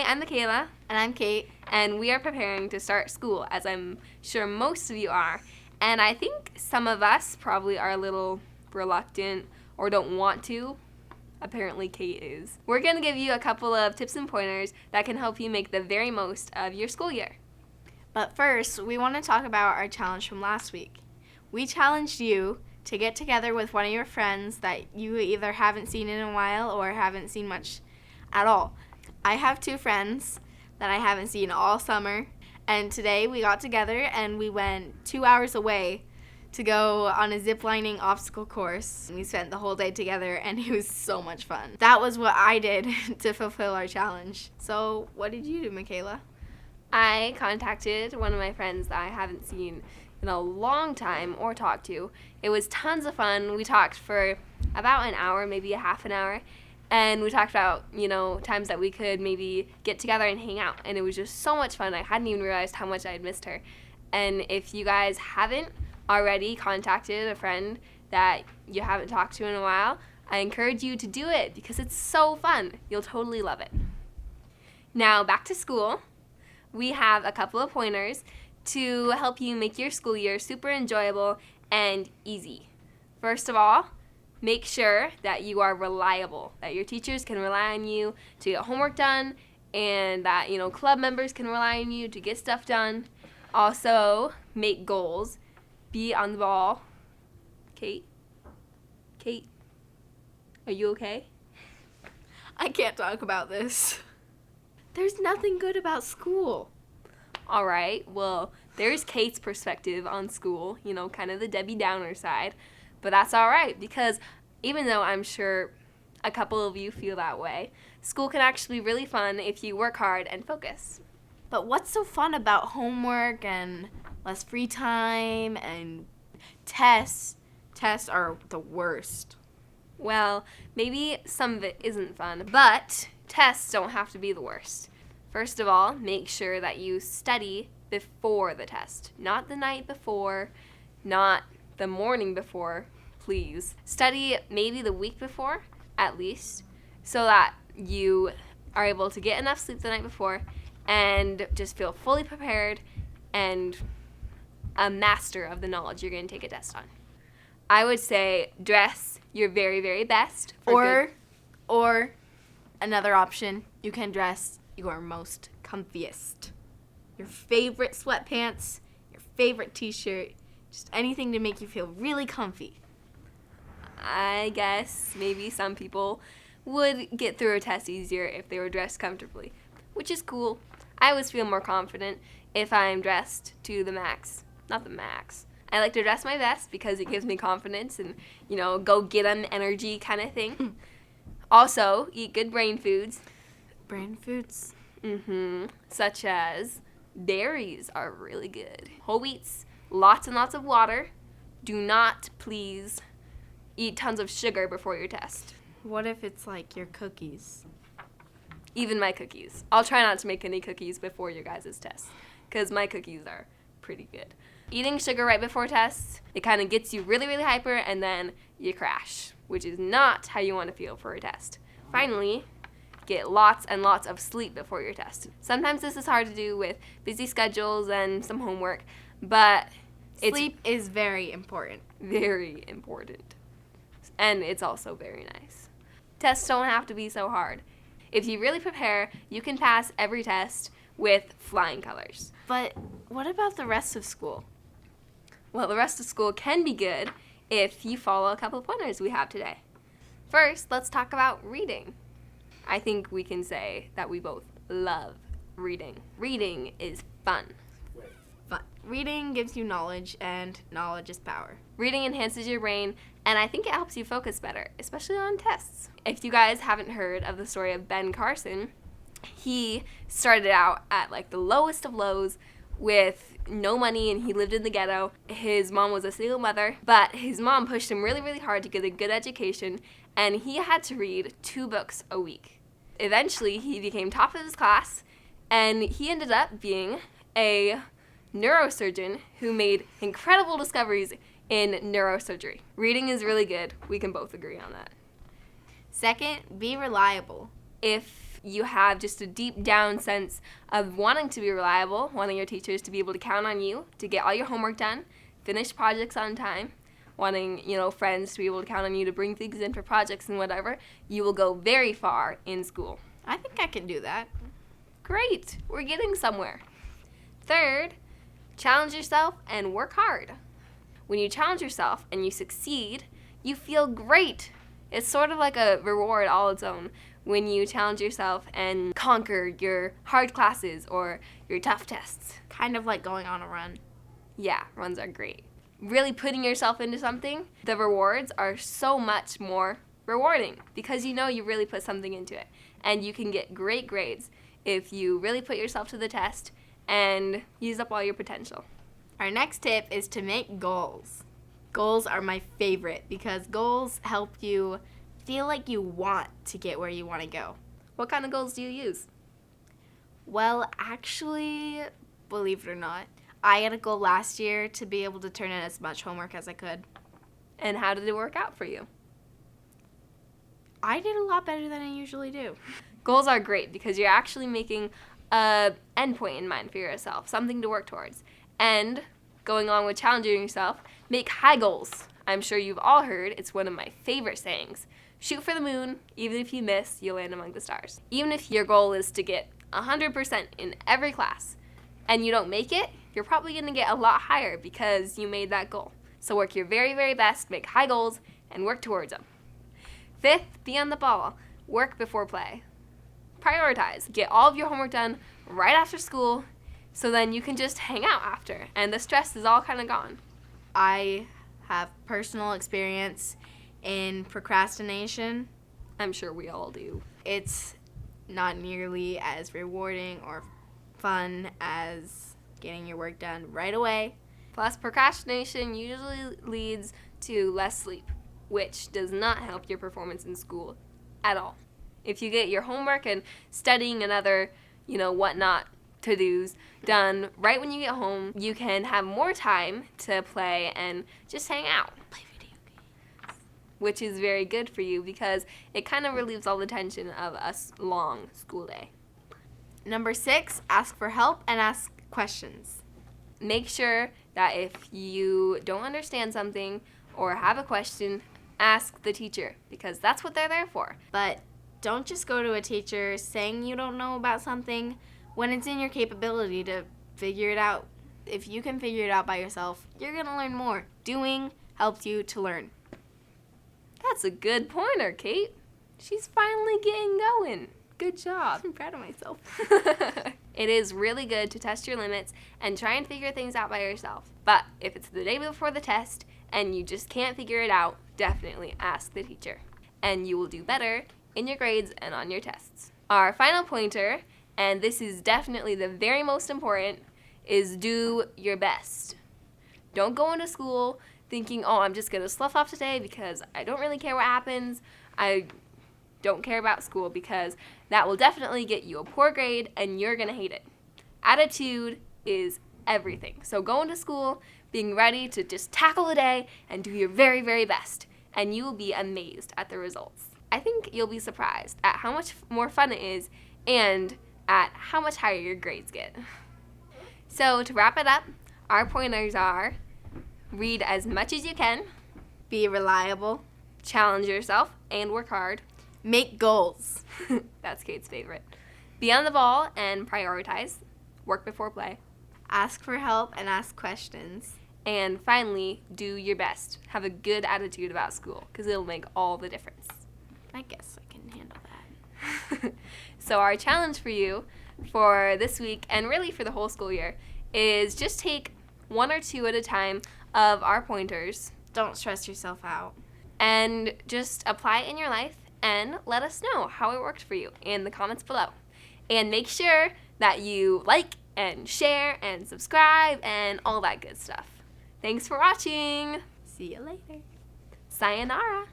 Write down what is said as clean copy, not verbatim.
I'm Michaela. And I'm Kate. And we are preparing to start school, as I'm sure most of you are. And I think some of us probably are a little reluctant or don't want to. Apparently Kate is. We're going to give you a couple of tips and pointers that can help you make the very most of your school year. But first, we want to talk about our challenge from last week. We challenged you to get together with one of your friends that you either haven't seen in a while or haven't seen much at all. I have 2 friends that I haven't seen all summer, and today we got together and we went 2 hours away to go on a ziplining obstacle course. We spent the whole day together and it was so much fun. That was what I did to fulfill our challenge. So what did you do, Michaela? I contacted one of my friends that I haven't seen in a long time or talked to. It was tons of fun. We talked for about an hour, maybe a half an hour, and we talked about, times that we could maybe get together and hang out, and it was just so much fun. I hadn't even realized how much I had missed her. And if you guys haven't already contacted a friend that you haven't talked to in a while, I encourage you to do it because it's so fun. You'll totally love it. Now, back to school. We have a couple of pointers to help you make your school year super enjoyable and easy. First of all, make sure that you are reliable, that your teachers can rely on you to get homework done, and that, club members can rely on you to get stuff done. Also, make goals. Be on the ball. Kate, are you okay? I can't talk about this. There's nothing good about school. All right, well, there's Kate's perspective on school, kind of the Debbie Downer side. But that's all right, because even though I'm sure a couple of you feel that way, school can actually be really fun if you work hard and focus. But what's so fun about homework and less free time and tests? Tests are the worst. Well, maybe some of it isn't fun, but tests don't have to be the worst. First of all, make sure that you study before the test. Not the night before, not the morning before, please. Study maybe the week before, at least, so that you are able to get enough sleep the night before and just feel fully prepared and a master of the knowledge you're going to take a test on. I would say dress your very, very best. Or another option, you can dress your most comfiest. Your favorite sweatpants, your favorite t-shirt, just anything to make you feel really comfy. I guess maybe some people would get through a test easier if they were dressed comfortably, which is cool. I always feel more confident if I'm dressed to the max. Not the max. I like to dress my best because it gives me confidence and, go get 'em energy kind of thing. Also, eat good brain foods. Brain foods? Such as berries are really good. Whole wheats, lots and lots of water. Do not, please, eat tons of sugar before your test. What if it's like your cookies? Even my cookies. I'll try not to make any cookies before your guys' tests because my cookies are pretty good. Eating sugar right before tests, it kind of gets you really, really hyper and then you crash, which is not how you want to feel for a test. Finally, get lots and lots of sleep before your test. Sometimes this is hard to do with busy schedules and some homework, but sleep is very important. Very important. And it's also very nice. Tests don't have to be so hard. If you really prepare, you can pass every test with flying colors. But what about the rest of school? Well, the rest of school can be good if you follow a couple of pointers we have today. First, let's talk about reading. I think we can say that we both love reading. Reading is fun. Fun. Reading gives you knowledge, and knowledge is power. Reading enhances your brain, and I think it helps you focus better, especially on tests. If you guys haven't heard of the story of Ben Carson, he started out at the lowest of lows with no money, and he lived in the ghetto. His mom was a single mother, but his mom pushed him really, really hard to get a good education, and he had to read 2 books a week. Eventually, he became top of his class, and he ended up being a neurosurgeon who made incredible discoveries in neurosurgery. Reading is really good. We can both agree on that. Second, be reliable. If if you have just a deep down sense of wanting to be reliable, wanting your teachers to be able to count on you to get all your homework done, finish projects on time, wanting, friends to be able to count on you to bring things in for projects and whatever, you will go very far in school. I think I can do that. Great. We're getting somewhere. Third, challenge yourself and work hard. When you challenge yourself and you succeed, you feel great. It's sort of like a reward all its own when you challenge yourself and conquer your hard classes or your tough tests. Kind of like going on a run. Yeah, runs are great. Really putting yourself into something, the rewards are so much more rewarding because you really put something into it. And you can get great grades if you really put yourself to the test and use up all your potential. Our next tip is to make goals. Goals are my favorite because goals help you feel like you want to get where you want to go. What kind of goals do you use? Well, actually, believe it or not, I had a goal last year to be able to turn in as much homework as I could. And how did it work out for you? I did a lot better than I usually do. Goals are great because you're actually making an endpoint in mind for yourself, something to work towards. And going along with challenging yourself, make high goals. I'm sure you've all heard, it's one of my favorite sayings. Shoot for the moon, even if you miss, you'll land among the stars. Even if your goal is to get 100% in every class and you don't make it, you're probably going to get a lot higher because you made that goal. So work your very, very best, make high goals, and work towards them. Fifth, be on the ball. Work before play. Prioritize. Get all of your homework done right after school so then you can just hang out after and the stress is all kind of gone. I have personal experience in procrastination. I'm sure we all do. It's not nearly as rewarding or fun as getting your work done right away. Plus, procrastination usually leads to less sleep, which does not help your performance in school at all. If you get your homework and studying and other, whatnot to-dos done right when you get home, you can have more time to play and just hang out. Play video games. Which is very good for you because it kind of relieves all the tension of a long school day. Number 6, ask for help and ask questions. Make sure that if you don't understand something or have a question, ask the teacher because that's what they're there for. But don't just go to a teacher saying you don't know about something when it's in your capability to figure it out. If you can figure it out by yourself, you're going to learn more. Doing helps you to learn. That's a good pointer, Kate. She's finally getting going. Good job. I'm proud of myself. It is really good to test your limits and try and figure things out by yourself. But if it's the day before the test and you just can't figure it out, definitely ask the teacher. And you will do better in your grades and on your tests. Our final pointer, and this is definitely the very most important, is do your best. Don't go into school thinking, I'm just going to slough off today because I don't really care what happens. I don't care about school because that will definitely get you a poor grade and you're going to hate it. Attitude is everything. So go into school being ready to just tackle the day and do your very, very best. And you will be amazed at the results. I think you'll be surprised at how much more fun it is and at how much higher your grades get. So to wrap it up, our pointers are read as much as you can, Be reliable. challenge yourself, and work hard. Make goals. That's Kate's favorite. Be on the ball and prioritize. Work before play. Ask for help and ask questions. And finally, do your best. Have a good attitude about school because it'll make all the difference. I guess I can handle that. So our challenge for you for this week and really for the whole school year is just take 1 or 2 at a time of our pointers Don't stress yourself out. and just apply it in your life and let us know how it worked for you in the comments below. And make sure that you like and share and subscribe and all that good stuff. Thanks for watching. See you later. Sayonara.